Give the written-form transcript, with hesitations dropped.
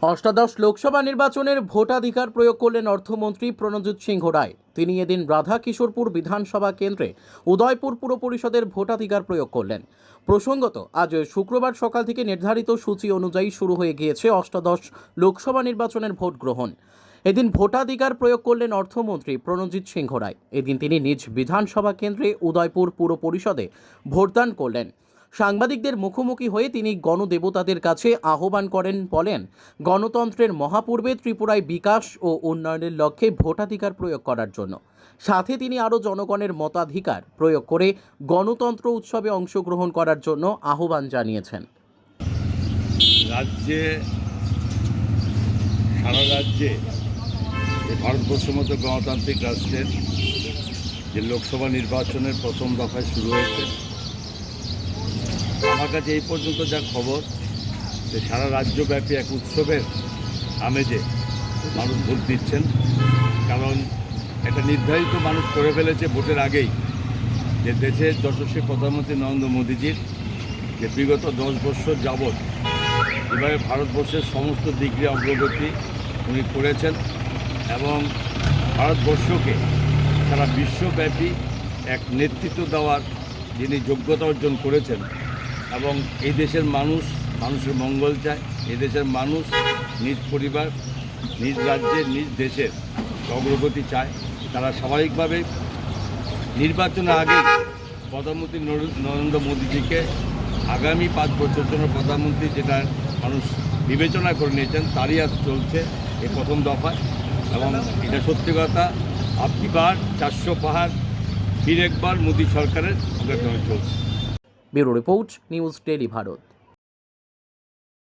অষ্টাদশ লোকসভা নির্বাচনের ভোটাধিকার প্রয়োগ করলেন অর্থমন্ত্রী প্রণজিৎ সিংহ রায়। তিনি এদিন রাধা কিশোরপুর বিধানসভা কেন্দ্রে উদয়পুর পুর পরিষদের ভোটাধিকার প্রয়োগ করলেন। প্রসঙ্গত, আজ শুক্রবার সকাল থেকে নির্ধারিত সূচি অনুযায়ী শুরু হয়ে গিয়েছে অষ্টাদশ লোকসভা নির্বাচনের ভোট গ্রহণ। এদিন ভোটাধিকার প্রয়োগ করলেন অর্থমন্ত্রী প্রণজিৎ সিংহ রায়। এদিন তিনি নিজ বিধানসভা কেন্দ্রে উদয়পুর পুর পরিষদে ভোটদান করলেন। সাংবাদিকদের মুখোমুখি হয়ে তিনি গণদেবতাদের কাছে আহ্বান করেন, বলেন, গণতন্ত্রের মহাপূর্বে ত্রিপুরায় বিকাশ ও উন্নয়নের লক্ষ্যে ভোটাধিকার প্রয়োগ করার জন্য। সাথে তিনি আরও জনগণের মতাধিকার প্রয়োগ করে গণতন্ত্র উৎসবে অংশগ্রহণ করার জন্য আহ্বান জানিয়েছেন। সারা রাজ্যে ভারতবর্ষের মতো গণতান্ত্রিক রাষ্ট্রের যে লোকসভা নির্বাচনের প্রথম দফায় শুরু হয়েছে, আমার কাছে এই পর্যন্ত যা খবর যে সারা রাজ্যব্যাপী এক উৎসবের আমেজে মানুষ ভোট দিচ্ছেন। কারণ একটা নির্ধারিত মানুষ করে ফেলেছে ভোটের আগেই যে দেশের যশস্বী প্রধানমন্ত্রী নরেন্দ্র মোদীজির যে বিগত 10 বছর যাবৎ এভাবে ভারতবর্ষের সমস্ত দিক দিয়ে অগ্রগতি উনি করেছেন এবং ভারতবর্ষকে সারা বিশ্বব্যাপী এক নেতৃত্ব দেওয়ার যিনি যোগ্যতা অর্জন করেছেন এবং এই দেশের মানুষের মঙ্গল চায়। এই দেশের মানুষ নিজ পরিবার, নিজ রাজ্যের, নিজ দেশের অগ্রগতি চায়। তারা স্বাভাবিকভাবে নির্বাচনের আগে প্রধানমন্ত্রী নরেন্দ্র মোদীজিকে আগামী 5 বছরের জন্য প্রধানমন্ত্রী যেটা মানুষ বিবেচনা করে নিয়েছেন, তারই আজ চলছে এই প্রথম দফায়। এবং এটা সত্যি কথা, আপকি বার 400 পাহাড় ফির একবার মোদী সরকারের অগ্রগতি চলছে। Bureau report, news daily Bharat.